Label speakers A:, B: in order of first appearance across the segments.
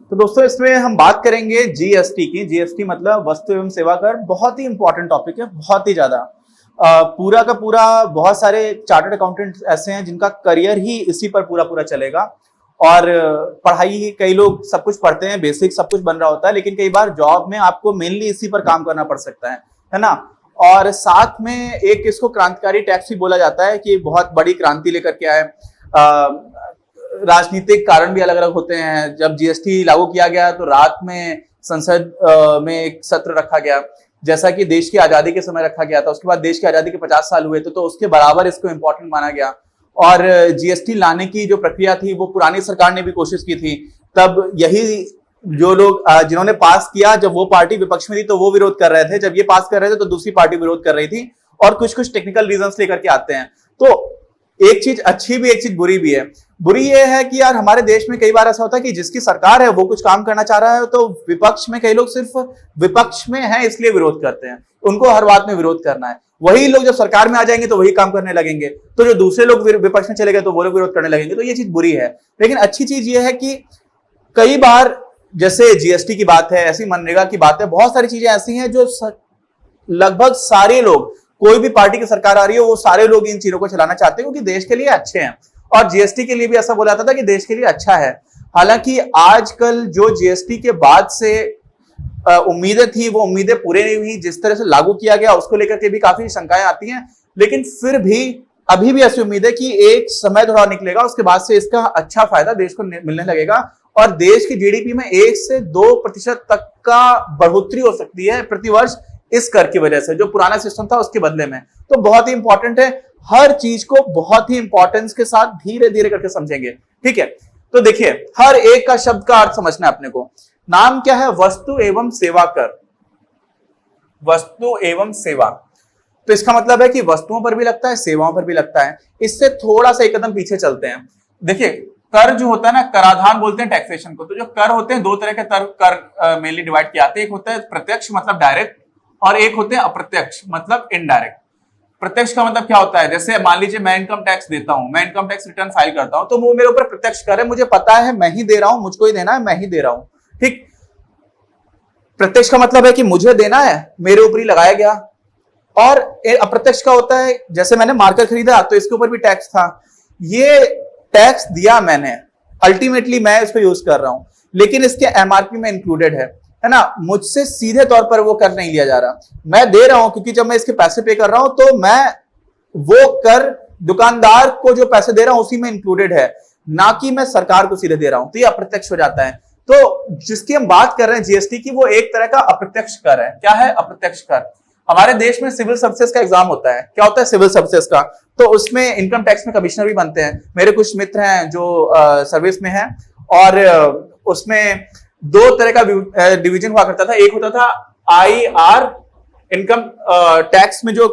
A: तो दोस्तों इसमें हम बात करेंगे जीएसटी की। जीएसटी मतलब वस्तु एवं सेवा कर। बहुत ही इंपॉर्टेंट टॉपिक है, बहुत ही ज्यादा। पूरा का पूरा बहुत सारे चार्टर्ड अकाउंटेंट ऐसे हैं जिनका करियर ही इसी पर पूरा पूरा चलेगा। और पढ़ाई कई लोग सब कुछ पढ़ते हैं, बेसिक सब कुछ बन रहा होता है, लेकिन कई बार जॉब में आपको मेनली इसी पर काम करना पड़ सकता है ना। और साथ में एक इसको क्रांतिकारी टैक्स भी बोला जाता है कि बहुत बड़ी क्रांति लेकर के आए। राजनीतिक कारण भी अलग अलग होते हैं। जब जीएसटी लागू किया गया तो रात में संसद में एक सत्र रखा गया, जैसा कि देश की आजादी के समय रखा गया था। उसके बाद देश की आजादी के 50 साल हुए थे, तो उसके बराबर इसको इंपॉर्टेंट माना गया। और जीएसटी लाने की जो प्रक्रिया थी वो पुरानी सरकार ने भी कोशिश की थी। तब यही जो लोग जिन्होंने पास किया, जब वो पार्टी विपक्ष में थी तो वो विरोध कर रहे थे, जब ये पास कर रहे थे तो दूसरी पार्टी विरोध कर रही थी। और कुछ कुछ टेक्निकल रीजंस लेकर के आते हैं। तो एक चीज अच्छी भी, एक चीज बुरी भी है। बुरी ये है कि यार हमारे देश में कई बार ऐसा होता है कि जिसकी सरकार है वो कुछ काम करना चाह रहा है, तो विपक्ष में कई लोग सिर्फ विपक्ष में हैं इसलिए विरोध करते हैं। उनको हर बात में विरोध करना है। वही लोग जब सरकार में आ जाएंगे तो वही काम करने लगेंगे, तो जो दूसरे लोग विपक्ष में चले गए तो वो लोग विरोध करने लगेंगे। तो ये चीज बुरी है। लेकिन अच्छी चीज ये है कि कई बार जैसे जीएसटी की बात है, ऐसी मनरेगा की बात है, बहुत सारी चीजें ऐसी हैं जो लगभग सारे लोग, कोई भी पार्टी की सरकार आ रही हो वो सारे लोग इन चीजों को चलाना चाहते हैं क्योंकि देश के लिए अच्छे हैं। और जीएसटी के लिए भी ऐसा बोला जाता था कि देश के लिए अच्छा है। हालांकि आजकल जो जीएसटी के बाद से उम्मीदें थी वो उम्मीदें पूरे नहीं हुई। जिस तरह से लागू किया गया उसको लेकर के भी काफी शंकाएं आती हैं, लेकिन फिर भी अभी भी ऐसी उम्मीद है कि एक समय थोड़ा निकलेगा, उसके बाद से इसका अच्छा फायदा देश को मिलने लगेगा और देश की जीडीपी में 1 से 2% तक का बढ़ोतरी हो सकती है प्रतिवर्ष इस कर की वजह से, जो पुराना सिस्टम था उसके बदले में। तो बहुत ही इंपॉर्टेंट है। हर चीज को बहुत ही इंपॉर्टेंस के साथ धीरे धीरे करके समझेंगे, ठीक है। तो देखिए, हर एक का शब्द का अर्थ समझना है अपने को। नाम क्या है? वस्तु एवं सेवा कर। वस्तु एवं सेवा, तो इसका मतलब है कि वस्तुओं पर भी लगता है, सेवाओं पर भी लगता है। इससे थोड़ा सा एक कदम पीछे चलते हैं। देखिए, कर जो होता है ना, कराधान बोलते हैं टैक्सेशन को। तो जो कर होते हैं, दो तरह के कर मेनली डिवाइड किए जाते हैं। एक होता है प्रत्यक्ष मतलब डायरेक्ट, और एक होते हैं अप्रत्यक्ष मतलब इनडायरेक्ट। प्रत्यक्ष का मतलब क्या होता है? जैसे मान लीजिए मैं इनकम टैक्स देता हूं, मैं इनकम टैक्स रिटर्न फाइल करता हूं, तो वो मेरे ऊपर प्रत्यक्ष कर है, मुझे पता है मैं ही दे रहा हूं, मुझको ही देना है, मैं ही दे रहा हूं, ठीक। प्रत्यक्ष का मतलब है कि मुझे देना है, मेरे ऊपर ही लगाया गया। और अप्रत्यक्ष का होता है, जैसे मैंने मार्कर खरीदा तो इसके ऊपर भी टैक्स था, ये टैक्स दिया मैंने, अल्टीमेटली मैं इसको यूज कर रहा हूं, लेकिन इसके एमआरपी में इंक्लूडेड है ना। मुझसे सीधे तौर पर वो कर नहीं लिया जा रहा, मैं दे रहा हूं क्योंकि जब मैं इसके पैसे पे कर रहा हूं तो मैं वो कर दुकानदार को जो पैसे दे रहा हूं उसी में इंक्लूडेड है, ना कि मैं सरकार को सीधे दे रहा हूं। तो ये अप्रत्यक्ष हो जाता है। तो जिसकी हम बात कर रहे हैं जीएसटी की, वो एक तरह का अप्रत्यक्ष कर है। क्या है अप्रत्यक्ष कर? हमारे देश में सिविल सर्विसेज का एग्जाम होता है। क्या होता है सिविल सर्विसेज का? तो उसमें इनकम टैक्स में कमिश्नर भी बनते हैं। मेरे कुछ मित्र हैं जो सर्विस में हैं, और उसमें 2 तरह का डिवीजन हुआ करता था। एक होता था आईआर, इनकम टैक्स में जो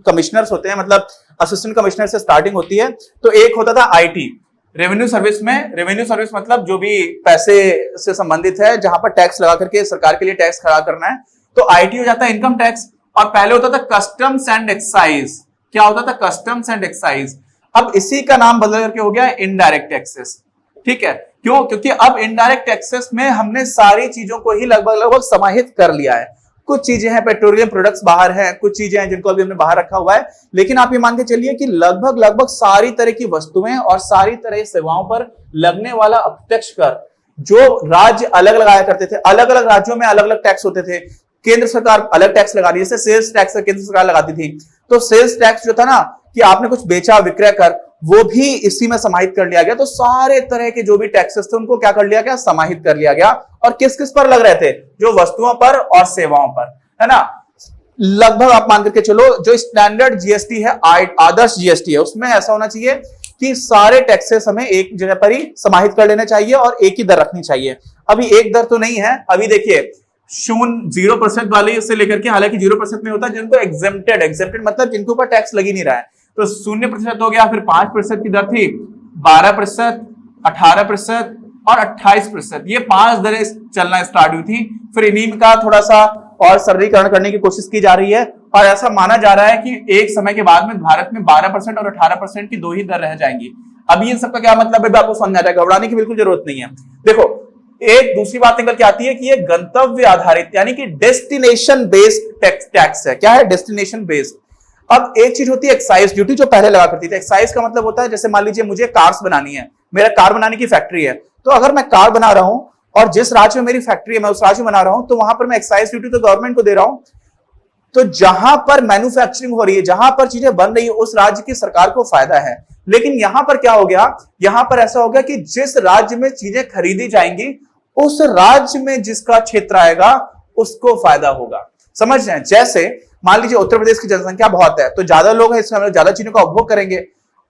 A: कमिश्नर्स होते हैं, मतलब असिस्टेंट कमिश्नर से स्टार्टिंग होती है। तो एक होता था आईटी, रेवेन्यू सर्विस में। रेवेन्यू सर्विस मतलब जो भी पैसे से संबंधित है, जहां पर टैक्स लगा करके सरकार के लिए टैक्स खड़ा करना है, तो आईटी हो जाता है इनकम टैक्स। और पहले होता था कस्टम्स एंड एक्साइज। क्या होता था? Customs and excise. अब इसी का नाम बदल करके हो गया इनडायरेक्ट टैक्सेस, ठीक है। क्यों? क्योंकि अब इनडायरेक्ट टैक्सेस में हमने सारी चीजों को ही लगभग समाहित कर लिया है। कुछ चीजें हैं, पेट्रोलियम प्रोडक्ट्स बाहर हैं, कुछ चीजें हैं जिनको अभी हमने बाहर रखा हुआ है, लेकिन आप ये मान के चलिए कि लगभग सारी तरह की वस्तुएं और सारी तरह की सेवाओं पर लगने वाला अप्रत्यक्ष कर, जो राज्य अलग लगाया करते थे, अलग अलग राज्यों में अलग अलग टैक्स होते थे, केंद्र सरकार अलग टैक्स लगा रही है। जैसे सेल्स टैक्स केंद्र सरकार लगाती थी, तो सेल्स टैक्स जो था ना, कि आपने कुछ बेचा विक्रय कर, वो भी इसी में समाहित कर लिया गया। तो सारे तरह के जो भी टैक्सेस थे उनको क्या कर लिया गया? समाहित कर लिया गया। और किस किस पर लग रहे थे? जो वस्तुओं पर और सेवाओं पर, है ना। लगभग आप मान करके चलो, जो स्टैंडर्ड जीएसटी है, आदर्श जीएसटी है, उसमें ऐसा होना चाहिए कि सारे टैक्सेस हमें एक जगह पर ही समाहित कर लेने चाहिए और एक ही दर रखनी चाहिए। अभी एक दर तो नहीं है। अभी देखिए 0% वाले से लेकर के, हालांकि 0% में होता है जिनको एग्जेम्प्टेड मतलब जिनके ऊपर टैक्स लग ही नहीं रहा है, तो 0% हो गया। फिर 5% की दर थी, 12%, 18% और 28%। ये 5 दरें चलना स्टार्ट हुई थी। फिर इन्हीं का थोड़ा सा और सरलीकरण करने की कोशिश की जा रही है और ऐसा माना जा रहा है कि एक समय के बाद में भारत में 12% और 18% की दो ही दर रह जाएंगी। अब ये सबका क्या मतलब है आपको समझ आ जाएगा, घबराने की बिल्कुल जरूरत नहीं है। देखो एक दूसरी बात निकल के आती है कि ये गंतव्य आधारित यानी कि डेस्टिनेशन बेस्ड टैक्स है। क्या है? Destination based. अब एक चीज होती है एक्साइज ड्यूटी जो पहले लगा करती थी। एक्साइज का मतलब होता है जैसे मान लीजिए मुझे कार्स बनानी है, मेरा कार बनाने की फैक्ट्री है, तो अगर मैं कार बना रहा हूं और जिस राज्य में मेरी फैक्ट्री है मैं उस राज्य में बना रहा हूं तो वहां पर मैं एक्साइज ड्यूटी तो गवर्नमेंट को दे रहा हूं। तो जहां पर मैन्युफैक्चरिंग हो रही है, जहां पर चीजें बन रही है, उस राज्य की सरकार को फायदा है। लेकिन यहां पर क्या हो गया, यहां पर ऐसा हो गया कि जिस राज्य में चीजें खरीदी जाएंगी उस राज्य में जिसका क्षेत्र आएगा उसको फायदा होगा। समझ रहे हैं? जैसे मान लीजिए उत्तर प्रदेश की जनसंख्या बहुत है तो ज्यादा लोग हैं, इसमें ज्यादा चीजों का उपभोग करेंगे।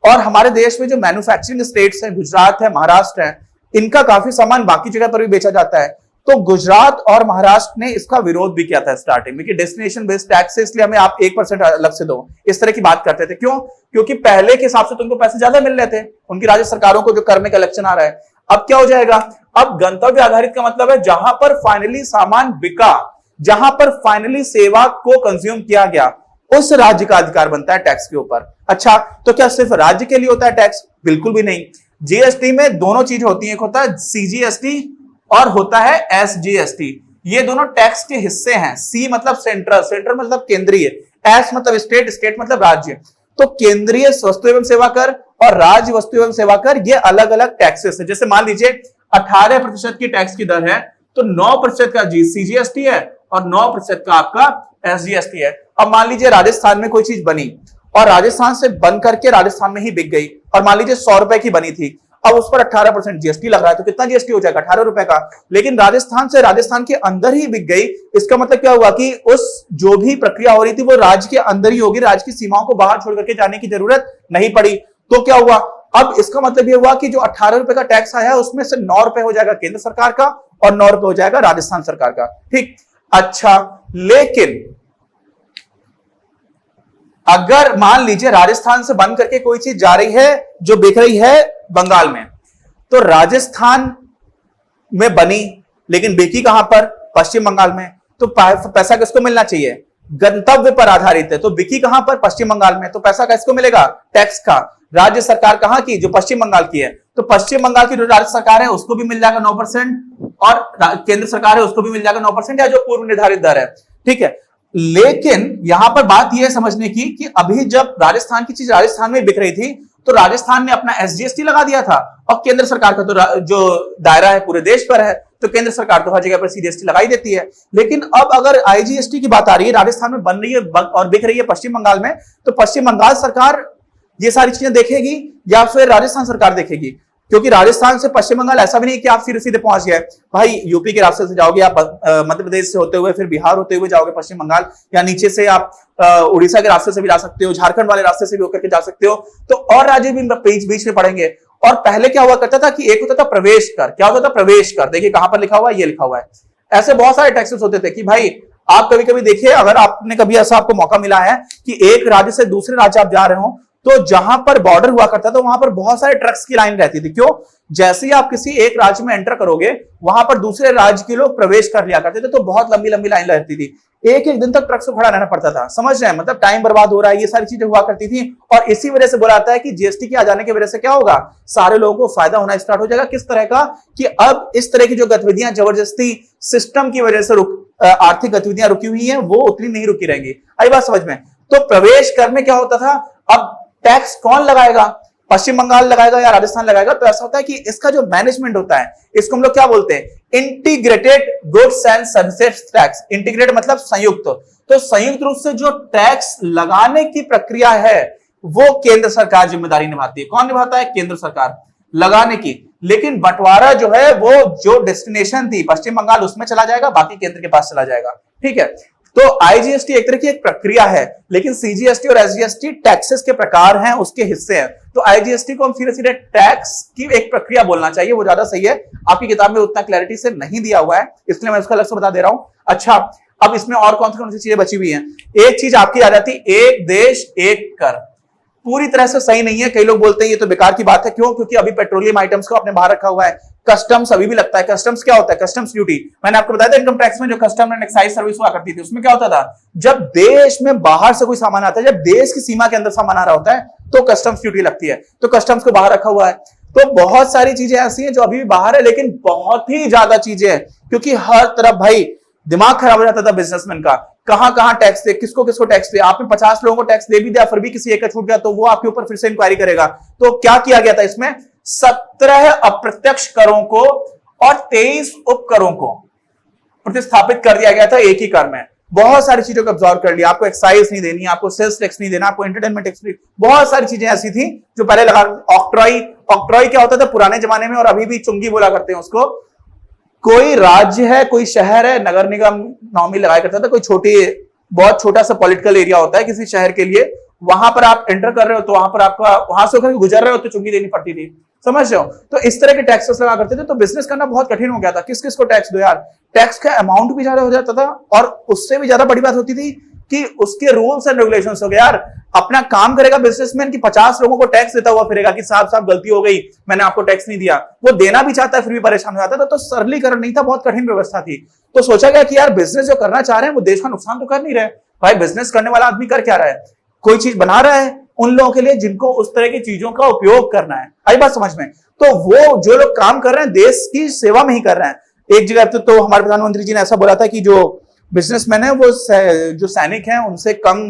A: और हमारे देश में जो मैन्युफैक्चरिंग स्टेट्स हैं, गुजरात है, महाराष्ट्र है, इनका काफी सामान बाकी जगह पर भी बेचा जाता है। तो गुजरात और महाराष्ट्र ने इसका विरोध भी किया था स्टार्टिंग में कि डेस्टिनेशन बेस्ड टैक्स है इसलिए हमें आप 1% अलग से दो, इस तरह की बात करते थे। क्यों? क्योंकि पहले के हिसाब से तो उनको पैसे ज्यादा मिल रहे थे, उनकी राज्य सरकारों को जो कर में कलेक्शन आ रहा है। अब क्या हो जाएगा, अब गंतव्य आधारित का मतलब है जहां पर फाइनली सामान बिका, जहां पर फाइनली सेवा को कंज्यूम किया गया, उस राज्य का अधिकार बनता है टैक्स के ऊपर। अच्छा, तो क्या सिर्फ राज्य के लिए होता है टैक्स? बिल्कुल भी नहीं। जीएसटी में दोनों चीज होती है, एक होता है सीजीएसटी और होता है एसजीएसटी। ये दोनों टैक्स के हिस्से हैं। सी मतलब सेंट्रल, सेंट्रल मतलब केंद्रीय, एस मतलब स्टेट, स्टेट मतलब राज्य। तो केंद्रीय वस्तु एवं सेवा कर और राज्य वस्तु एवं सेवा कर ये अलग अलग टैक्सेस है। जैसे मान लीजिए 18% की टैक्स की दर है तो 9% का सीजीएसटी है और 9% का आपका एसजीएसटी है। अब मान लीजिए राजस्थान में कोई चीज बनी और राजस्थान से बन करके राजस्थान में ही बिक गई और मान लीजिए 100 रुपए की बनी थी, अब उस पर 18% जीएसटी लग रहा है तो कितना जीएसटी हो जाएगा? 18 रुपए का। लेकिन राजस्थान से राजस्थान के अंदर ही बिक गई, इसका मतलब क्या हुआ कि उस जो भी प्रक्रिया हो रही थी वो राज्य के अंदर ही होगी, राज्य की सीमाओं को बाहर छोड़ करके जाने की जरूरत नहीं पड़ी। तो क्या हुआ, अब इसका मतलब यह हुआ कि जो 18 रुपए का टैक्स आया है उसमें से 9 रुपए हो जाएगा केंद्र सरकार का और 9 रुपए हो जाएगा राजस्थान सरकार का। ठीक, अच्छा, लेकिन अगर मान लीजिए राजस्थान से बन करके कोई चीज जा रही है जो बिक रही है बंगाल में, तो राजस्थान में बनी लेकिन बिकी कहां पर? पश्चिम बंगाल में। तो पैसा किसको मिलना चाहिए? गंतव्य पर आधारित है, तो बिकी कहां पर? पश्चिम बंगाल में। तो पैसा किसको मिलेगा? टैक्स का। राज्य सरकार कहां की? जो पश्चिम बंगाल की है। तो पश्चिम बंगाल की जो राज्य सरकार है उसको भी मिल जाएगा 9% और केंद्र सरकार है उसको भी मिल जाएगा 9% या जो पूर्व निर्धारित दर है। ठीक है, लेकिन यहां पर बात यह है समझने की कि अभी जब राजस्थान की चीज राजस्थान में बिक रही थी तो राजस्थान ने अपना एसजीएसटी लगा दिया था और केंद्र सरकार का तो जो दायरा है पूरे देश पर है तो केंद्र सरकार तो हर जगह पर सीजीएसटी लगाई देती है। लेकिन अब अगर आईजीएसटी की बात आ रही है, राजस्थान में बन रही है और बिक रही है पश्चिम बंगाल में, तो पश्चिम बंगाल सरकार ये सारी चीजें देखेगी या फिर राजस्थान सरकार देखेगी? क्योंकि राजस्थान से पश्चिम बंगाल ऐसा भी नहीं कि आप सीधे सीधे पहुंच गए, भाई यूपी के रास्ते से जाओगे आप, मध्य प्रदेश से होते हुए फिर बिहार होते हुए जाओगे पश्चिम बंगाल, या नीचे से आप उड़ीसा के रास्ते से भी जा सकते हो, झारखंड वाले रास्ते से भी होकर के जा सकते हो, तो और राज्य भी बीच में पड़ेंगे। और पहले क्या हुआ करता था कि एक होता था प्रवेश कर। क्या होता था? प्रवेश कर। देखिए कहां पर लिखा हुआ है, ये लिखा हुआ है। ऐसे बहुत सारे टैक्सेस होते थे कि भाई आप कभी कभी देखिए, अगर आपने कभी ऐसा आपको मौका मिला है कि एक राज्य से दूसरे राज्य आप जा रहे हो तो जहां पर बॉर्डर हुआ करता था वहां पर बहुत सारे ट्रक्स की लाइन रहती थी। क्यों? जैसे ही आप किसी एक राज्य में एंटर करोगे वहां पर दूसरे राज्य के लोग प्रवेश कर लिया करते थे, तो बहुत लंबी लंबी लाइन रहती थी, एक एक दिन तक ट्रक्स को खड़ा रहना पड़ता था। समझ रहे हैं? मतलब टाइम बर्बाद हो रहा है, ये सारी चीजें हुआ करती थी। और इसी वजह से बोला जाता है कि जीएसटी के आ जाने की वजह से क्या होगा, सारे लोगों को फायदा होना स्टार्ट हो जाएगा। किस तरह का कि अब इस तरह की जो गतिविधियां जबरदस्ती सिस्टम की वजह से आर्थिक गतिविधियां रुकी हुई हैं वो उतनी नहीं रुकी रहेंगी। आई बात समझ में? तो प्रवेश कर में क्या होता था, अब टैक्स कौन लगाएगा? पश्चिम बंगाल लगाएगा या राजस्थान लगाएगा? तो ऐसा होता है कि इसका जो मैनेजमेंट होता है इसको हम लोग क्या बोलते हैं? Integrated goods and services tax. Integrate मतलब संयुक्त। तो संयुक्त रूप से जो टैक्स लगाने की प्रक्रिया है वो केंद्र सरकार जिम्मेदारी निभाती है। कौन निभाता है? केंद्र सरकार लगाने की। लेकिन बंटवारा जो है वो जो डेस्टिनेशन थी पश्चिम बंगाल उसमें चला जाएगा, बाकी केंद्र के पास चला जाएगा। ठीक है, तो आईजीएसटी एक तरह की एक प्रक्रिया है, लेकिन सीजीएसटी और एसजीएसटी टैक्सेस के प्रकार हैं, उसके हिस्से हैं। तो आईजीएसटी को हम सीधे सीधे टैक्स की एक प्रक्रिया बोलना चाहिए, वो ज्यादा सही है। आपकी किताब में उतना क्लैरिटी से नहीं दिया हुआ है इसलिए मैं उसका अलग से बता दे रहा हूं। अच्छा, अब इसमें और कौन सी चीजें बची हुई हैं? एक चीज आपकी आ जाती, एक देश एक कर। पूरी तरह से सही नहीं है। कई लोग बोलते हैं ये तो बेकार की बात है। क्यों? क्योंकि अभी पेट्रोलियम आइटम्स को आपने बाहर रखा हुआ है। कस्टम्स अभी भी लगता है। कस्टम्स क्या होता है? Customs duty. मैंने आपको बताया था इनकम टैक्स में जो कस्टम एंड एक्साइज सर्विस हुआ करती थी, उसमें क्या होता था, जब देश में बाहर से कोई सामान आता है, जब देश की सीमा के अंदर सामान आ रहा होता है, तो कस्टम्स ड्यूटी लगती है। तो कस्टम्स को बाहर रखा हुआ है। तो बहुत सारी चीजें ऐसी हैं जो अभी भी बाहर है, लेकिन बहुत ही ज्यादा चीजें हैं, क्योंकि हर तरफ भाई दिमाग खराब हो जाता था बिजनेसमैन का। कहां कहां टैक्स दे, किसको किसको टैक्स दे। आपने 50 लोगों को टैक्स दे भी दिया, फिर भी किसी एक का छूट गया, तो वो आपके ऊपर फिर से इंक्वायरी करेगा। तो क्या किया गया था इसमें? 17 अप्रत्यक्ष करों को और 23 उपकरों को प्रतिस्थापित कर दिया गया था एक ही कर में। बहुत सारी चीजों को ऑब्जॉर्व कर लिया। आपको एक्साइज नहीं देनी, आपको सेल्स टैक्स नहीं देना, आपको एंटरटेनमेंट टैक्स नहीं, बहुत सारी चीजें ऐसी थी जो पहले लगा। ऑक्ट्रॉय, ऑक्ट्रॉय क्या होता था पुराने जमाने में, और अभी भी चुंगी बोला करते हैं उसको। कोई राज्य है, कोई शहर है, नगर निगम नॉर्मली लगाया करता था, कोई छोटी, बहुत छोटा सा पॉलिटिकल एरिया होता है किसी शहर के लिए, वहां पर आप एंटर कर रहे हो तो वहां पर आपका, वहां से होकर गुजर रहे हो तो चुंगी देनी पड़ती थी। समझ रहे हो? तो इस तरह के टैक्सेस लगा करते थे, तो बिजनेस करना बहुत कठिन हो गया था। किस किस को टैक्स दो यार। टैक्स का अमाउंट भी ज्यादा हो जाता था, और उससे भी ज्यादा बड़ी बात होती थी कि उसके रूल्स एंड रेगुलेशंस हो गए यार। अपना काम करेगा बिजनेसमैन कि 50 लोगों को टैक्स देता हुआ फिरेगा कि साहब साहब गलती हो गई, मैंने आपको टैक्स नहीं दिया। वो देना भी चाहता है फिर भी परेशान हो जाता था। तो सरलीकरण नहीं था, बहुत कठिन व्यवस्था थी। तो सोचा गया कि यार बिजनेस जो करना चाह रहे हैं वो देश का नुकसान तो कर नहीं रहे। भाई बिजनेस करने वाला आदमी कर क्या रहा है? कोई चीज बना रहा है उन लोगों के लिए जिनको उस तरह की चीजों का उपयोग करना है। आई बात समझ में? तो वो जो लोग काम कर रहे हैं देश की सेवा में ही कर रहे हैं। एक जगह तो हमारे प्रधानमंत्री जी ने ऐसा बोला था कि जो बिजनेसमैन है वो जो सैनिक हैं उनसे कम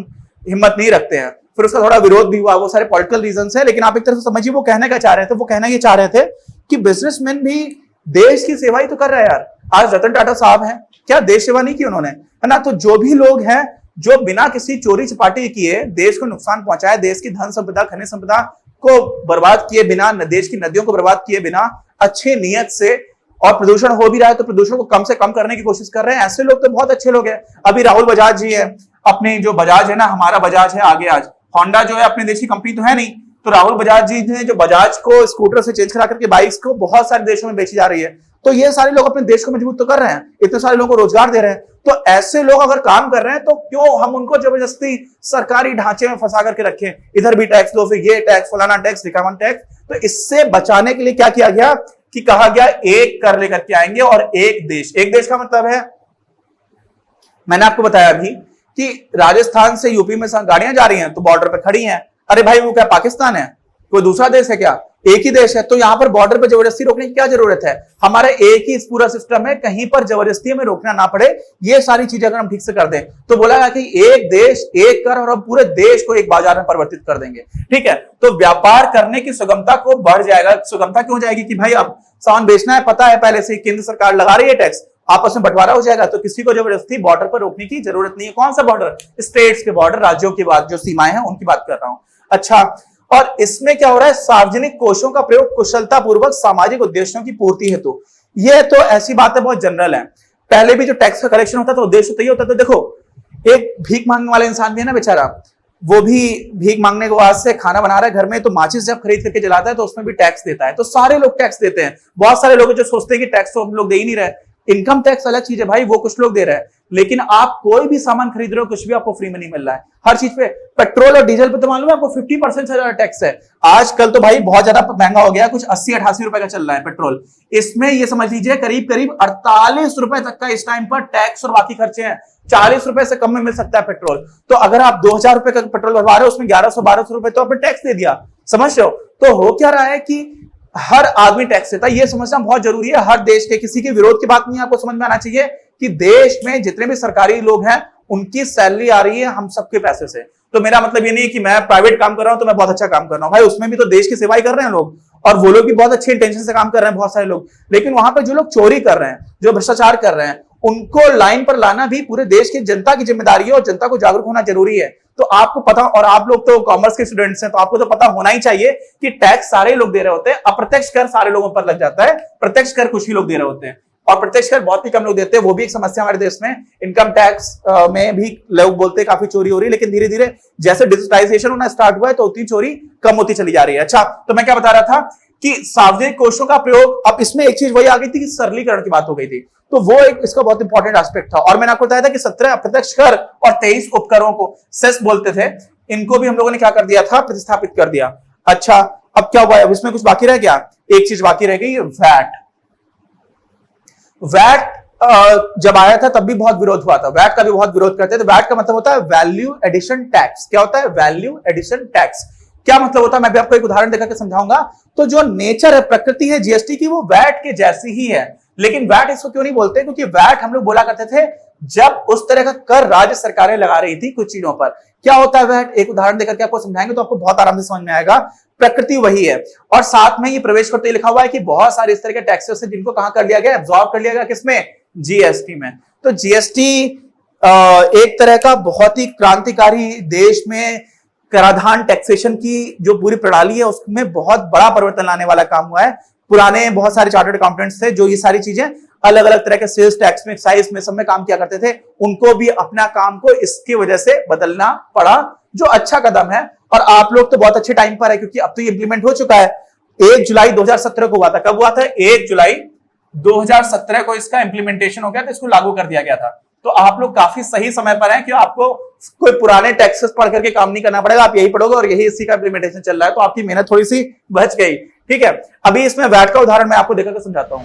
A: हिम्मत नहीं रखते हैं। फिर उसका थोड़ा विरोध भी हुआ, वो सारे पॉलिटिकल रीजंस है। लेकिन आप एक तरफ से समझिए वो कहना क्या चाह रहे थे। वो कहना ये चाह रहे थे कि बिजनेसमैन भी देश की सेवा ही तो कर रहे हैं यार। आज रतन टाटा साहब हैं, क्या देश सेवा नहीं की उन्होंने? है ना? तो जो भी लोग हैं जो बिना किसी चोरी चपाटी किए देश को नुकसान पहुंचाए, देश की धन संपदा, खनिज संपदा को बर्बाद किए बिना, देश की नदियों को बर्बाद किए बिना, अच्छे नियत से, और प्रदूषण हो भी रहा है तो प्रदूषण को कम से कम करने की कोशिश कर रहे हैं, ऐसे लोग तो बहुत अच्छे लोग हैं। अभी राहुल बजाज जी है, अपनी जो बजाज है ना, हमारा बजाज है आगे, आज होंडा जो है अपने देश की कंपनी तो है नहीं, तो राहुल बजाज जी ने जो बजाज को स्कूटर से चेंज करा करके बाइक्स को बहुत सारे देशों में बेची जा रही है। तो ये सारे लोग अपने देश को मजबूत तो कर रहे हैं, इतने सारे लोगों को रोजगार दे रहे हैं। तो ऐसे लोग अगर काम कर रहे हैं तो क्यों हम उनको जबरदस्ती सरकारी ढांचे में फंसा करके रखें? इधर भी टैक्स दो, फिर ये टैक्स, फलाना टैक्स, ढिकावन टैक्स। तो इससे बचाने के लिए क्या किया गया कि कहा गया एक कर लेकर के आएंगे और एक देश। एक देश का मतलब है, मैंने आपको बताया अभी कि राजस्थान से यूपी में गाड़ियां जा रही हैं तो बॉर्डर पर खड़ी हैं। अरे भाई वो क्या पाकिस्तान है? कोई दूसरा देश है क्या? एक ही देश है। तो यहां पर बॉर्डर पर जबरदस्ती रोकने की क्या जरूरत है? हमारा एक ही इस पूरा सिस्टम है, कहीं पर जबरदस्ती हमें रोकना ना पड़े। ये सारी चीजें अगर हम ठीक से कर दें तो बोला गया कि एक देश एक कर, और हम पूरे देश को एक बाजार में परिवर्तित कर देंगे। ठीक है? तो व्यापार करने की सुगमता को बढ़ जाएगा। सुगमता क्यों जाएगी? कि भाई अब सामान बेचना है, पता है पहले से केंद्र सरकार लगा रही है टैक्स, आपस में बंटवारा हो जाएगा, तो किसी को जबरदस्ती बॉर्डर पर रोकने की जरूरत नहीं है। कौन सा बॉर्डर? स्टेट्स के बॉर्डर, राज्यों की बात, जो सीमाएं हैं उनकी बात कर रहा हूं। अच्छा, और इसमें क्या हो रहा है? सार्वजनिक कोषों का प्रयोग कुशलता पूर्वक सामाजिक उद्देश्यों की पूर्ति हेतु। यह तो ऐसी बात है, बहुत जनरल है। पहले भी जो टैक्स का कलेक्शन होता था उद्देश्य तो ये होता था, देखो एक भीख मांगने वाला इंसान भी है ना बेचारा, वो भी भीख मांगने के वास्ते खाना बना रहा है घर में, तो माचिस जब खरीद करके जलाता है तो उसमें भी टैक्स देता है। तो सारे लोग टैक्स देते हैं। बहुत सारे लोग जो सोचते हैं कि टैक्स तो हम लोग दे ही नहीं रहे, इनकम टैक्स अलग चीज है भाई, वो कुछ लोग दे रहे हैं। लेकिन आप कोई भी सामान खरीद रहे हो, कुछ भी आपको फ्री में नहीं मिल रहा है। हर चीज पे, पेट्रोल और डीजल पे तो मालूम है आपको 50% से ज्यादा टैक्स है। आजकल तो भाई बहुत ज्यादा महंगा हो गया, कुछ 80-88 रुपए का चल रहा है पेट्रोल। इसमें ये समझ लीजिए करीब करीब 48 रुपए तक का इस टाइम पर टैक्स और बाकी खर्चे हैं। 40 रुपए से कम में मिल सकता है पेट्रोल। तो अगर आप 2000 रुपए का पेट्रोल भरवा रहे हो, उसमें 1100-1200 रुपए तो आपने टैक्स दे दिया। समझ रहे हो? तो हो क्या रहा है कि हर आदमी टैक्स देता है। यह समझना बहुत जरूरी है। हर देश के, किसी के विरोध की बात नहीं, आपको समझ में आना चाहिए कि देश में जितने भी सरकारी लोग हैं उनकी सैलरी आ रही है हम सबके पैसे से। तो मेरा मतलब ये नहीं है कि मैं प्राइवेट काम कर रहा हूं तो मैं बहुत अच्छा काम कर रहा हूं। भाई उसमें भी तो देश की सेवा ही कर रहे हैं लोग, और वो लोग भी बहुत अच्छे इंटेंशन से काम कर रहे हैं, बहुत सारे लोग। लेकिन वहां पर जो लोग चोरी कर रहे हैं, जो भ्रष्टाचार कर रहे हैं, उनको लाइन पर लाना भी पूरे देश की जनता की जिम्मेदारी है, और जनता को जागरूक होना जरूरी है। तो आपको पता, और आप लोग तो कॉमर्स के स्टूडेंट्स हैं, तो आपको तो पता होना ही चाहिए कि टैक्स सारे लोग दे रहे होते हैं, अप्रत्यक्ष कर सारे लोगों पर लग जाता है, प्रत्यक्ष कर कुछ ही लोग दे रहे होते हैं, और प्रत्यक्ष कर बहुत ही कम लोग देते हैं। वो भी एक समस्या हमारे देश में। इनकम टैक्स में भी लोग बोलते हैं काफी चोरी हो रही है, लेकिन धीरे धीरे जैसे डिजिटाइजेशन होना स्टार्ट हुआ है तो उतनी चोरी कम होती चली जा रही है। अच्छा, तो मैं क्या बता रहा था कि सार्वजनिक कोषों का प्रयोग, अब इसमें एक चीज वही आ गई थी कि सरलीकरण की बात हो गई थी, तो वो एक इसका बहुत इंपॉर्टेंट एस्पेक्ट था। और मैंने आपको बताया था कि 17 अप्रत्यक्ष कर और 23 उपकरों को सेस बोलते थे। इनको भी हम लोगों ने क्या कर दिया था, प्रतिस्थापित कर दिया। अच्छा, अब क्या हुआ, अब इसमें कुछ बाकी रह गया, एक चीज बाकी रह गई, वैट। वैट जब आया था तब भी बहुत विरोध हुआ था, वैट का भी बहुत विरोध करते थे। तो वैट का मतलब होता है वैल्यू एडिशन टैक्स। क्या होता है, वैल्यू एडिशन टैक्स। क्या मतलब होता है, मैं भी आपको एक उदाहरण देकर के समझाऊंगा। तो जो नेचर है, प्रकृति है जीएसटी की, वो वैट के जैसी ही है। लेकिन वैट इसको क्यों नहीं बोलते, क्योंकि वैट हम लोग बोला करते थे जब उस तरह का कर राज्य सरकारें लगा रही थी कुछ चीजों पर। क्या होता है वैट, एक उदाहरण देकर के आपको समझाएंगे तो आपको बहुत आराम से समझ में आएगा। प्रकृति वही है, और साथ में ये प्रवेश करते लिखा हुआ है कि बहुत सारे इस तरह के टैक्सेस है जिनको कहां कर लिया गया, एब्जॉर्ब कर लिया गया, किसमें, जीएसटी में। तो जीएसटी एक तरह का बहुत ही क्रांतिकारी, देश में कराधान टैक्सेशन की जो पूरी प्रणाली है उसमें बहुत बड़ा परिवर्तन लाने वाला काम हुआ है। पुराने बहुत सारे चार्टर्ड अकाउंटेंट्स थे जो ये सारी चीजें अलग अलग तरह के सेल्स टैक्स में, एक्साइज में, सब में काम किया करते थे, उनको भी अपना काम को इसकी वजह से बदलना पड़ा, जो अच्छा कदम है। और आप लोग तो बहुत अच्छे टाइम पर है, क्योंकि अब तो ये इंप्लीमेंट हो चुका है। 1 जुलाई 2017 को हुआ था। कब हुआ था, 1 जुलाई 2017 को इसका इंप्लीमेंटेशन हो गया था, इसको लागू कर दिया गया था। तो आप लोग काफी सही समय पर हैं कि आपको कोई पुराने टैक्सेस पढ़ करके काम नहीं करना पड़ेगा, आप यही पढ़ोगे और यही इसी का इंप्लीमेंटेशन चल रहा है, तो आपकी मेहनत थोड़ी सी बच गई। ठीक है, अभी इसमें वैट का उदाहरण मैं आपको देकर समझाता हूं।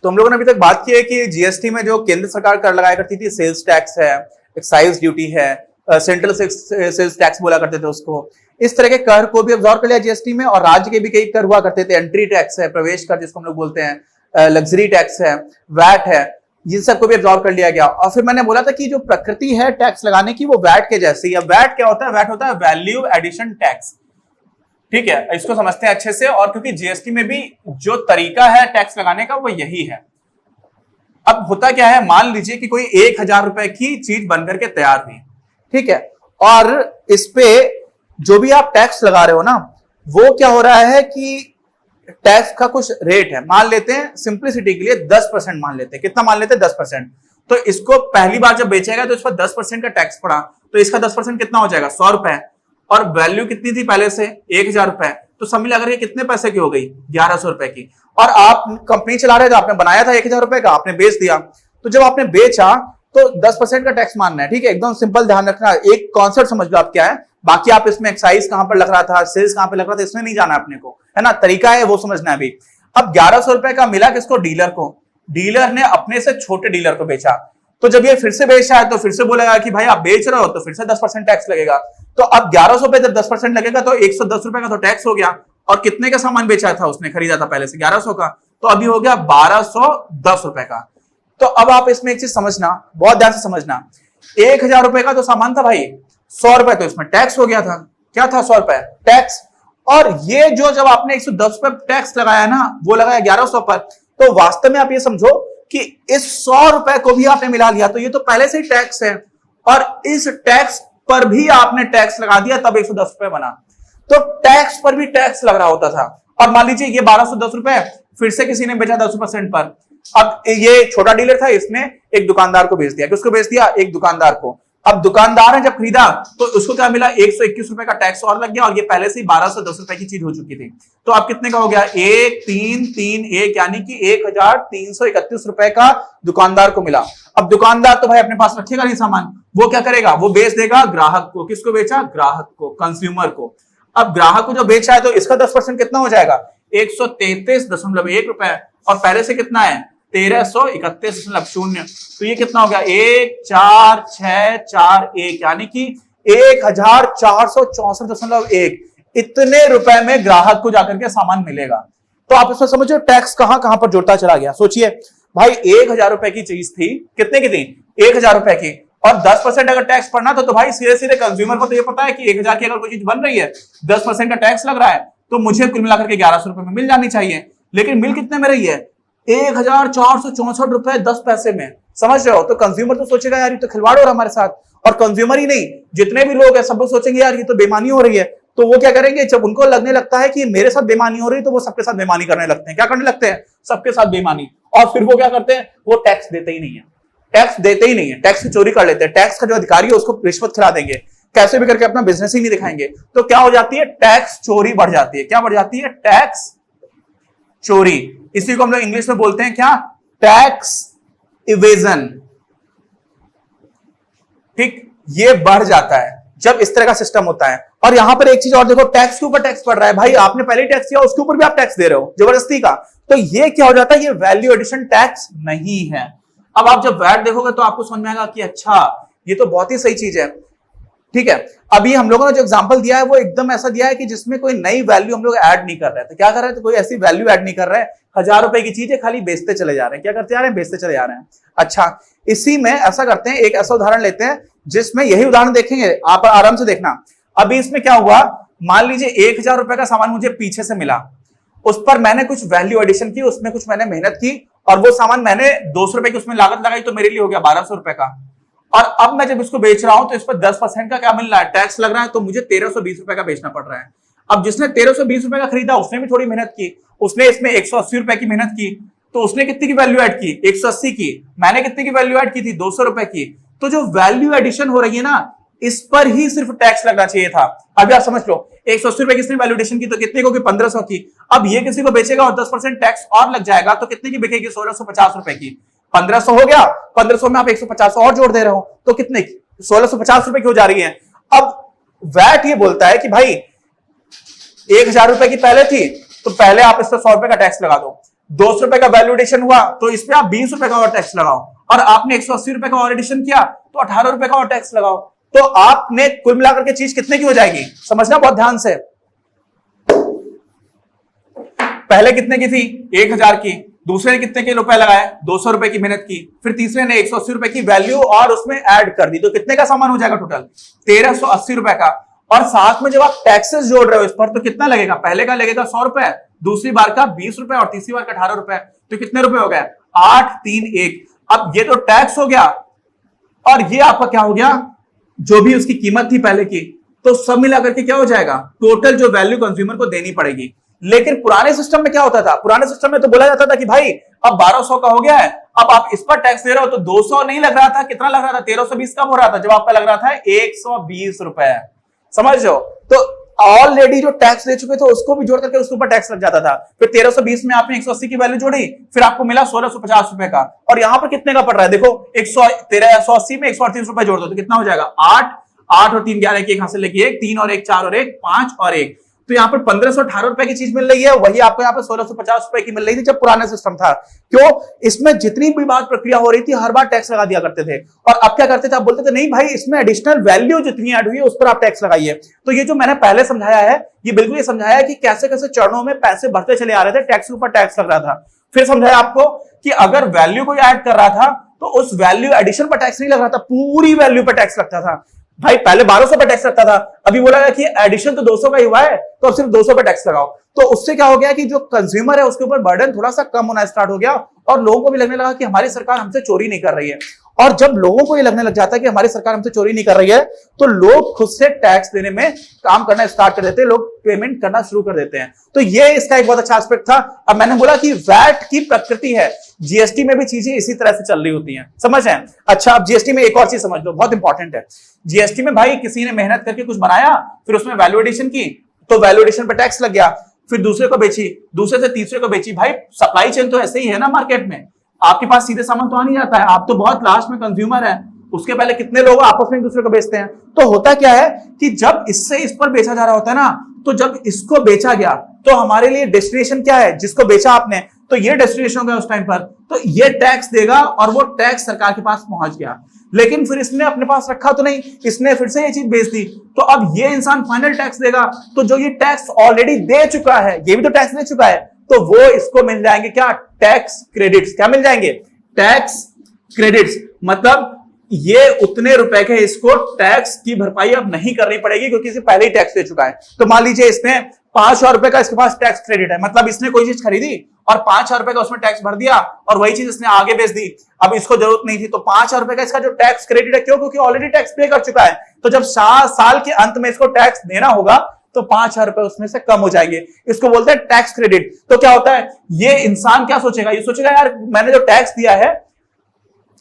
A: तो हम लोगों ने अभी तक बात की है कि जीएसटी में जो केंद्र सरकार कर लगाया करती थी, सेल्स टैक्स है, एक्साइज ड्यूटी है, सेंट्रल सेल्स टैक्स बोला करते थे उसको, इस तरह के कर को भी अब्जॉर्ब कर लिया जीएसटी में। और राज्य के भी कई कर हुआ करते थे, एंट्री टैक्स है, प्रवेश कर जिसको हम लोग बोलते हैं, लग्जरी टैक्स है, वैट है, ये सबको भी अब्जॉर्ब कर लिया गया। और फिर मैंने बोला था कि जो प्रकृति है टैक्स लगाने की वो वैट के जैसी है। वैट क्या होता है, वैट होता है वैल्यू एडिशन टैक्स। ठीक है, इसको समझते हैं अच्छे से। और क्योंकि जीएसटी में भी जो तरीका है टैक्स लगाने का वो यही है। अब होता क्या है, मान लीजिए कि कोई 1000 रुपए की चीज बनकर के तैयार हुई, ठीक है, और इस पे जो भी आप टैक्स लगा रहे हो ना, वो क्या हो रहा है कि टैक्स का कुछ रेट है, मान लेते हैं सिंप्लिसिटी के लिए 10% मान लेते हैं। कितना मान लेते हैं, 10%। तो इसको पहली बार जब बेचेगा तो इस पर 10% का टैक्स पड़ा, तो इसका 10% कितना हो जाएगा, 100 रुपए। और वैल्यू कितनी थी पहले से, 1000 रुपए, तो सब मिला करके कितने पैसे की हो गई, 1100 रुपए की। और आप कंपनी चला रहे थे, आपने बनाया था 1000 रुपए का, आपने बेच दिया। तो जब आपने बेचा तो 10% का टैक्स मानना है। ठीक है, एकदम सिंपल, ध्यान रखना, एक कॉन्सेप्ट समझ लो आप क्या है। बाकी आप इसमें एक्साइज कहां पर लग रहा था, सेल्स कहां पर लग रहा था, इसमें नहीं जाना अपने को, है ना, तरीका है वो समझना है अभी। अब 1100 रुपए का मिला किसको, डीलर को। डीलर ने अपने से छोटे डीलर को बेचा। तो जब ये फिर से बेच रहा है तो फिर से बोलेगा कि भाई आप बेच रहे हो, तो फिर से 10% टैक्स लगेगा। तो अब 1100 पे जब 10% लगेगा तो 110 रुपए का तो टैक्स हो गया। और कितने का सामान बेचा था उसने, खरीदा था पहले से 1100 का, तो अभी हो गया 1210 रुपए का। तो अब आप इसमें एक चीज समझना, बहुत ध्यान से समझना, 1000 रुपए का तो सामान था भाई, 100 रुपए तो इसमें टैक्स हो गया था। क्या था, 100 रुपए टैक्स। और ये जो जब आपने 110 रुपए टैक्स लगाया ना, वो लगाया 1100 पर, तो वास्तव में आप ये समझो कि इस 100 रुपए को भी आपने मिला लिया, तो ये तो पहले से ही टैक्स है, और इस टैक्स पर भी आपने टैक्स लगा दिया, तब 110 रुपए बना। तो टैक्स पर भी टैक्स लग रहा होता था। और मान लीजिए ये 1210 रुपए फिर से किसी ने बेचा 10% पर। अब ये छोटा डीलर था, इसने एक दुकानदार को बेच दिया। किसको बेच दिया, एक दुकानदार को। अब दुकानदार ने जब खरीदा तो उसको क्या मिला, 121 रुपए का टैक्स और लग गया, और ये पहले से ही 1210 रुपए की चीज हो चुकी थी। तो अब कितने का हो गया, 1331, यानी कि 1331 रुपए का दुकानदार को मिला। अब दुकानदार तो भाई अपने पास रखेगा नहीं सामान, वो क्या करेगा, वो बेच देगा ग्राहक को। किसको बेचा, ग्राहक को, कंज्यूमर को। अब ग्राहक को जो बेचा है तो इसका 10% कितना हो जाएगा, 133.1 रुपए, और पहले से कितना है, 1331.0। तो ये कितना हो गया, 14641, यानी कि 1464.1 इतने रुपए में ग्राहक को जाकर के सामान मिलेगा। तो आप इसमें समझो टैक्स कहां कहां पर जुड़ता चला गया। सोचिए भाई, 1000 रुपए की चीज थी, कितने की थी, 1000 रुपए की, और 10% अगर टैक्स पड़ना तो भाई सीधे सीधे कंज्यूमर को तो ये पता है कि 1000 की अगर कोई चीज बन रही है, 10% का टैक्स लग रहा है, तो मुझे कुल मिलाकर के 1100 रुपए में मिल जानी चाहिए। लेकिन मिल कितने में रही है, 1464 रुपए 10 पैसे में। समझ रहे हो, तो कंज्यूमर तो सोचेगा यार ये तो खिलवाड़ हो रहा है हमारे साथ। और कंज्यूमर ही नहीं, जितने भी लोग हैं सब लोग सोचेंगे यार ये तो बेईमानी हो रही है। तो वो क्या करेंगे, जब उनको लगने लगता है कि मेरे साथ बेईमानी हो रही है, तो वो सबके साथ बेईमानी करने लगते हैं। क्या करने लगते हैं, सबके साथ बेईमानी। और फिर वो क्या करते हैं, वो टैक्स देते ही नहीं है, टैक्स देते ही नहीं है, टैक्स की चोरी कर लेते हैं। टैक्स का जो अधिकारी है उसको रिश्वत खिला देंगे, कैसे भी करके अपना बिजनेस ही नहीं दिखाएंगे। तो क्या हो जाती है, टैक्स चोरी बढ़ जाती है। क्या बढ़ जाती है, टैक्स चोरी। इसी को हम लोग इंग्लिश में बोलते हैं क्या, टैक्स इवेजन। ठीक, ये बढ़ जाता है जब इस तरह का सिस्टम होता है। और यहां पर एक चीज और देखो, टैक्स के ऊपर टैक्स पड़ रहा है भाई, आपने पहले टैक्स किया उसके ऊपर भी आप टैक्स दे रहे हो जबरदस्ती का। तो ये क्या हो जाता है, ये वैल्यू एडिशन टैक्स नहीं है। अब आप जब वैट देखोगे तो आपको समझ में आएगा कि अच्छा ये तो बहुत ही सही चीज है। ठीक है, अभी हम लोगों ने जो एग्जांपल दिया है वो एकदम ऐसा दिया है कि जिसमें कोई नई वैल्यू हम लोग ऐड नहीं कर रहे थे। क्या कर रहे थे, कोई ऐसी वैल्यू ऐड नहीं कर रहे हैं, 1000 रुपए की चीज है खाली बेचते चले जा रहे हैं। क्या करते जा रहे हैं, बेचते चले जा रहे हैं। अच्छा, इसी में ऐसा करते हैं, एक ऐसा उदाहरण लेते हैं जिसमें यही उदाहरण देखेंगे, आप आराम से देखना। अभी इसमें क्या हुआ, मान लीजिए 1000 रुपए का सामान मुझे पीछे से मिला, उस पर मैंने कुछ वैल्यू एडिशन की, उसमें कुछ मैंने मेहनत की और वो सामान मैंने 200 रुपए की उसमें लागत लगाई, तो मेरे लिए हो गया 1200 रुपए का। और अब मैं जब इसको बेच रहा हूं तो इस पर 10% का क्या मिल रहा है, टैक्स लग रहा है, तो मुझे 1320 रुपए का बेचना पड़ रहा है। अब जिसने 1320 रुपए का खरीदा उसने भी थोड़ी मेहनत की, उसने इसमें 180 रुपए की मेहनत की, तो उसने कितनी की वैल्यू ऐड की, 180 की। मैंने कितने की वैल्यू ऐड की थी, 200 रुपए की। तो जो वैल्यू एडिशन हो रही है ना, इस पर ही सिर्फ टैक्स लगना चाहिए था। अभी आप समझ लो, 180 रुपए किसने वैल्यूएशन की, तो कितने को, 1500 की। अब ये किसी को बेचेगा और 10% टैक्स और लग जाएगा, तो कितने की बिकेगी, 1650 रुपए की। 1500 हो गया, 1500 में आप 150 और जोड़ दे रहे हो, तो कितने की, 1650 रुपए की हो जा रही है। अब वैट ये बोलता है कि भाई 1000 रुपए की पहले थी, तो पहले आप इस पर 100 रुपए का टैक्स लगा दो। 200 रुपए का वैल्यू एडिशन हुआ तो इस पे आप 20 रुपए का और टैक्स लगाओ, और आपने 180 रुपए का और एडिशन किया तो 18 रुपए का और टैक्स लगाओ। तो आपने कुल मिलाकर के चीज कितने की हो जाएगी, समझना बहुत ध्यान से। पहले कितने की थी, 1000 की, दूसरे ने कितने के रुपए लगाए, 200 रुपए की मेहनत की, फिर तीसरे ने 180 रुपए की वैल्यू और उसमें ऐड कर दी, तो कितने का सामान हो जाएगा टोटल, 1380 रुपए का। और साथ में जब आप टैक्सेस जोड़ रहे हो इस पर, तो कितना लगेगा, पहले का लगेगा 100 रुपए, दूसरी बार का 20 रुपए और तीसरी बार का 18 रुपए, तो कितने रुपए हो गए, 831। अब ये तो टैक्स हो गया और ये आपका क्या हो गया, जो भी उसकी कीमत थी पहले की, तो सब मिलाकर के क्या हो जाएगा, टोटल जो वैल्यू कंज्यूमर को देनी पड़ेगी। लेकिन पुराने सिस्टम में क्या होता था, पुराने सिस्टम में तो बोला जाता था कि भाई अब 1200 का हो गया है, अब आप इस पर टैक्स दे रहे हो, तो 200 नहीं लग रहा था, कितना लग रहा था, 1320 कब हो रहा था, जब आपका लग रहा था 120 रुपए। समझ रहे हो, तो ऑलरेडी जो टैक्स दे चुके थे उसको भी जोड़ करके उसके ऊपर टैक्स लग जाता था। फिर 1320 में आपने 180 की वैल्यू जोड़ी, फिर आपको मिला 1650 रुपए का, और यहां पर कितने का पड़ रहा है, देखो 180 में 138 रुपए जोड़ दो तो कितना हो जाएगा, 8 और 3 11 की, एक हाथ से लेके 1, 3 और 1 4 और 1 5 और 1, तो यहाँ पर 1518 रुपए की चीज मिल रही है, वही आपको यहाँ पर 1650 रुपए की मिल रही थी जब पुराना सिस्टम था। क्यों, इसमें जितनी भी बात प्रक्रिया हो रही थी हर बार टैक्स लगा दिया करते थे, और अब क्या करते थे, आप बोलते थे नहीं भाई इसमें एडिशनल वैल्यू जितनी ऐड हुई है उस पर आप टैक्स लगाइए। तो ये जो मैंने पहले समझाया है, ये बिल्कुल ये समझाया है कि कैसे कैसे चरणों में पैसे बढ़ते चले आ रहे थे, टैक्स के ऊपर टैक्स लग रहा था। फिर समझाया आपको कि अगर वैल्यू को ऐड कर रहा था तो उस वैल्यू एडिशन पर टैक्स नहीं लग रहा था, पूरी वैल्यू पर टैक्स लगता था। भाई पहले 1200 पे टैक्स लगता था, अभी बोला गया कि एडिशन तो 200 का ही हुआ है, तो अब सिर्फ 200 पे टैक्स लगाओ। तो उससे क्या हो गया कि जो कंज्यूमर है उसके ऊपर बर्डन थोड़ा सा कम होना स्टार्ट हो गया, और लोगों को भी लगने लगा कि हमारी सरकार हमसे चोरी नहीं कर रही है। और जब लोगों को ये लगने लग जाता है कि हमारी सरकार हमसे चोरी नहीं कर रही है, तो लोग खुद से टैक्स देने में काम करना स्टार्ट कर देते हैं, लोग पेमेंट करना शुरू कर देते हैं। तो ये इसका एक बहुत अच्छा एस्पेक्ट था। अब मैंने बोला कि वैट की प्रकृति है, जीएसटी में भी चीजें इसी तरह से चल रही होती हैं, समझ है। अच्छा, अब जीएसटी में एक और चीज समझ लो, बहुत इंपॉर्टेंट है। जीएसटी में भाई किसी ने मेहनत करके कुछ बनाया, फिर उसमें वैल्यू एडिशन की, तो वैल्यू एडिशन पर टैक्स लग गया, फिर दूसरे को बेची, दूसरे से तीसरे को बेची। भाई सप्लाई चेन तो ऐसे ही है ना मार्केट में, आपके पास सीधे सामान तो आ नहीं जाता है, आप तो बहुत लास्ट में कंज्यूमर है, उसके पहले कितने लोग आपस में एक दूसरे को बेचते हैं। तो होता क्या है कि जब इससे इस पर बेचा जा रहा होता है ना, तो जब इसको बेचा गया तो हमारे लिए डेस्टिनेशन क्या है, जिसको बेचा आपने, तो ये डेस्टिनेशन हो गया उस टाइम पर, तो ये टैक्स देगा और वो टैक्स सरकार के पास पहुंच गया। लेकिन फिर इसने अपने पास रखा तो नहीं, इसने फिर से ये चीज बेच दी, तो अब ये इंसान फाइनल टैक्स देगा। तो जो ये टैक्स ऑलरेडी दे चुका है, ये भी तो टैक्स दे चुका है, तो वो इसको मिल जाएंगे क्या, टैक्स क्रेडिट्स। क्या मिल जाएंगे, टैक्स क्रेडिट्स। मतलब ये उतने रुपए के इसको टैक्स की भरपाई अब नहीं करनी पड़ेगी, क्योंकि इसे पहले ही टैक्स दे चुका है। तो मान लीजिए इसने 5,000 रुपए का इसके पास टैक्स क्रेडिट है, मतलब इसने कोई चीज खरीदी और 5,000 रुपए का उसमें टैक्स भर दिया, और वही चीज इसने आगे बेच दी, अब इसको जरूरत नहीं थी, तो 5,000 रुपए का इसका जो टैक्स क्रेडिट है, क्यों, क्योंकि ऑलरेडी टैक्स पे कर चुका है। तो जब साल के अंत में इसको टैक्स देना होगा तो 5,000 रुपए उसमें से कम हो जाएंगे, इसको बोलते हैं टैक्स क्रेडिट। तो क्या होता है, ये इंसान क्या सोचेगा, ये सोचेगा यार मैंने जो टैक्स दिया है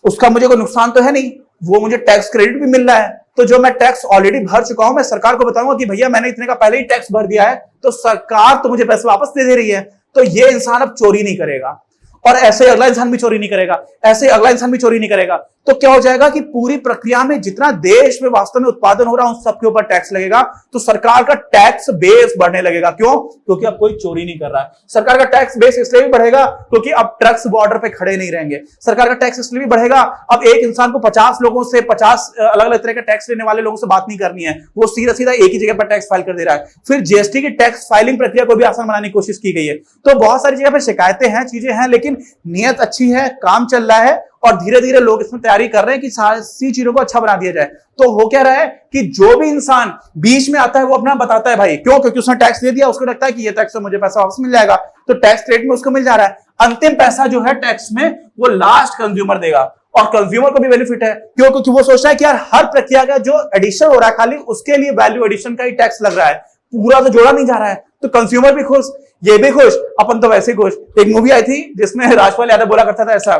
A: उसका मुझे कोई नुकसान तो है नहीं, वो मुझे टैक्स क्रेडिट भी मिल रहा है, तो जो मैं टैक्स ऑलरेडी भर चुका हूं, मैं सरकार को बताऊंगा कि भैया मैंने इतने का पहले ही टैक्स भर दिया है, तो सरकार तो मुझे पैसे वापस दे रही है। तो ये इंसान अब चोरी नहीं करेगा, और ऐसे अगला इंसान भी चोरी नहीं करेगा, ऐसे अगला इंसान भी चोरी नहीं करेगा। तो क्या हो जाएगा कि पूरी प्रक्रिया में जितना देश में वास्तव में उत्पादन हो रहा है उन सबके ऊपर टैक्स लगेगा, तो सरकार का टैक्स बेस बढ़ने लगेगा। क्यों? क्योंकि अब कोई चोरी नहीं कर रहा है। सरकार का टैक्स बेस इसलिए भी बढ़ेगा क्योंकि अब ट्रक्स बॉर्डर पे खड़े नहीं रहेंगे। सरकार का टैक्स इसलिए भी बढ़ेगा, अब एक इंसान को 50 लोगों से 50 अलग अलग तरह के टैक्स लेने वाले लोगों से बात नहीं करनी है, वो सीधा सीधा एक ही जगह पर टैक्स फाइल कर दे रहा है। फिर जीएसटी की टैक्स फाइलिंग प्रक्रिया को भी आसान बनाने की कोशिश की गई है। तो बहुत सारी जगह पर शिकायतें हैं, चीजें हैं, लेकिन नियत अच्छी है, काम चल रहा है और धीरे धीरे लोग इसमें तैयारी कर रहे हैं कि सारी चीजों को अच्छा बना दिया जाए। तो हो क्या रहा है कि जो भी इंसान बीच में आता है वो अपना बताता है भाई, क्यों? क्योंकि उसने टैक्स दे दिया, उसको लगता है कि ये टैक्स से मुझे पैसा वापस मिल जाएगा, तो टैक्स क्रेडिट में उसको मिल जा रहा है। अंतिम पैसा जो है टैक्स में वो लास्ट कंज्यूमर देगा, और कंज्यूमर को भी बेनिफिट है। क्यों? क्योंकि वो सोचता है कि यार हर प्रक्रिया का जो एडिशन हो रहा है खाली उसके लिए वैल्यू एडिशन का ही टैक्स लग रहा है, पूरा तो जोड़ा नहीं जा रहा है। तो कंज्यूमर भी खुश, ये भी खुश, अपन तो वैसे खुश। एक मूवी आई थी जिसमें राजपाल यादव बोला करता था ऐसा,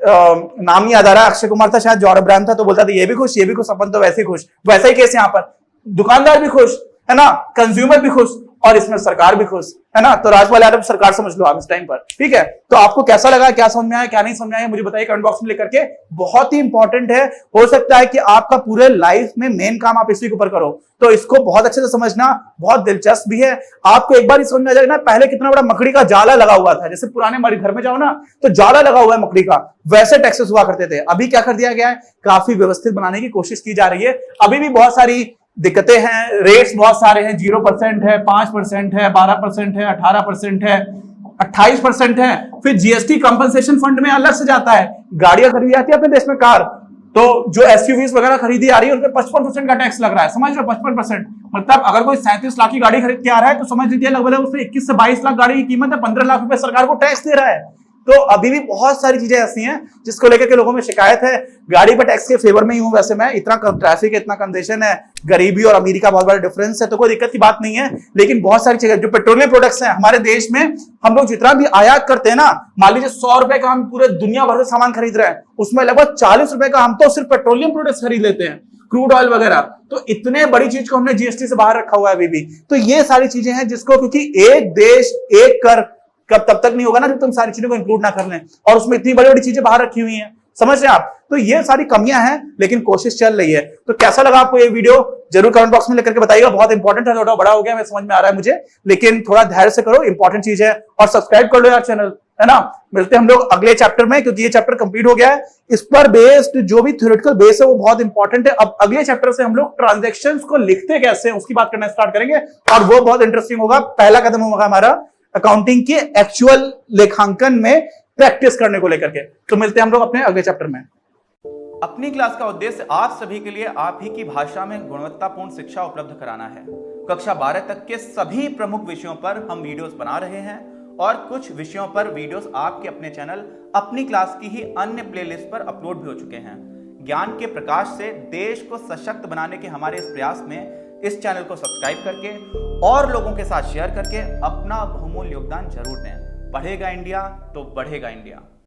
A: नाम नहीं याद आ रहा, अक्षय कुमार था शायद, जॉर्ज अब्राहम था, तो बोलता था ये भी खुश, अपन तो वैसे खुश। वैसा ही केस यहाँ पर, दुकानदार भी खुश है ना, कंज्यूमर भी खुश, और इसमें सरकार भी खुश है ना। तो राजपाल यादव सरकार समझ लो आप इस टाइम पर, ठीक है। तो आपको कैसा लगा, क्या समझ में आया, क्या नहीं समझ में आया, मुझे बताइए कमेंट बॉक्स में लेकर के। बहुत ही इंपॉर्टेंट है, हो सकता है कि आपका पूरे लाइफ में मेन काम आप इसी के ऊपर करो, तो इसको बहुत अच्छे से समझना बहुत दिलचस्प भी है। आपको एक बार ही समझ में आ जाएगा ना, पहले कितना बड़ा मकड़ी का जाला लगा हुआ था, जैसे पुराने हमारे घर में जाओ ना तो जाला लगा हुआ है मकड़ी का, वैसे टैक्सेस हुआ करते थे। अभी क्या कर दिया गया है, काफी व्यवस्थित बनाने की कोशिश की जा रही है। अभी भी बहुत सारी दिक्कतें हैं, रेट्स बहुत सारे हैं, 0% है, 5% है, 12% है, 18% है, 28% है। फिर जीएसटी कंपनसेशन फंड में अलग से जाता है। गाड़ियां खरीदी जाती है अपने देश में, कार, तो जो एसयूवीज वगैरह खरीदी आ रही है उन पे 55% का टैक्स लग रहा है, समझ लो 55%। मतलब अगर कोई 37 लाख की गाड़ी खरीद के आ रहा है तो समझ लीजिए लगभग उसमें 21 से 22 लाख गाड़ी की कीमत है, 15 लाख रुपए सरकार को टैक्स दे रहा है। तो अभी भी बहुत सारी चीजें ऐसी हैं जिसको लेकर के लोगों में शिकायत है। गाड़ी पर टैक्स के फेवर में ही हूं वैसे मैं, इतना ट्रैफिक है, इतना कंजेशन है, गरीबी और अमीरी का बहुत बड़ा डिफरेंस है, तो कोई दिक्कत की बात नहीं है। लेकिन बहुत सारी चीजें, जो पेट्रोलियम प्रोडक्ट्स हैं हमारे देश में, हम लोग जितना भी आयात करते हैं ना, मान लीजिए 100 रुपए का हम पूरे दुनिया भर से सामान खरीद रहे हैं, उसमें लगभग 40 रुपए का हम तो सिर्फ पेट्रोलियम प्रोडक्ट्स खरीद लेते हैं, क्रूड ऑयल वगैरह। तो इतने बड़ी चीज को हमने जीएसटी से बाहर रखा हुआ है अभी भी। तो ये सारी चीजें हैं जिसको, क्योंकि एक देश एक कर कब तब तक नहीं होगा ना जब तुम सारी चीजों को इंक्लूड ना कर लें, और उसमें इतनी बड़ी बड़ी चीजें बाहर रखी हुई हैं, समझ रहे हैं आप। तो ये सारी कमियां हैं, लेकिन कोशिश चल रही है। तो कैसा लगा आपको ये वीडियो, जरूर कमेंट बॉक्स में लेकर के बताइएगा। बहुत इंपॉर्टेंट है, थोड़ा बड़ा हो गया, मैं समझ में आ रहा है मुझे, लेकिन थोड़ा धैर्य से करो, इंपॉर्टेंट चीज है। और सब्सक्राइब कर लो यार चैनल, है ना। मिलते हैं हम लोग अगले चैप्टर में, क्योंकि ये चैप्टर कंप्लीट हो गया है। इस पर बेस्ड जो भी थ्योरेटिकल बेस है वो बहुत इंपॉर्टेंट है। अब अगले चैप्टर से हम लोग ट्रांजैक्शंस को लिखते कैसे हैं उसकी बात करना स्टार्ट करेंगे, और वो बहुत इंटरेस्टिंग होगा। पहला कदम होगा हमारा अकाउंटिंग के एक्चुअल लेखांकन में प्रैक्टिस करने को लेकर के। तो मिलते हैं हम लोग अपने अगले चैप्टर में।
B: अपनी क्लास का उद्देश्य आप सभी के लिए आप ही की भाषा में गुणवत्तापूर्ण शिक्षा उपलब्ध कराना है। कक्षा 12 तक के सभी प्रमुख विषयों पर हम वीडियोस बना रहे हैं, और कुछ विषयों पर वीडियोस आपके अपने चैनल अपनी क्लास की ही अन्य प्लेलिस्ट पर अपलोड भी हो चुके हैं। ज्ञान के प्रकाश से देश को सशक्त बनाने के हमारे इस प्रयास में इस चैनल को सब्सक्राइब करके और लोगों के साथ शेयर करके अपना बहुमूल्य योगदान जरूर दें। पढ़ेगा इंडिया तो बढ़ेगा इंडिया।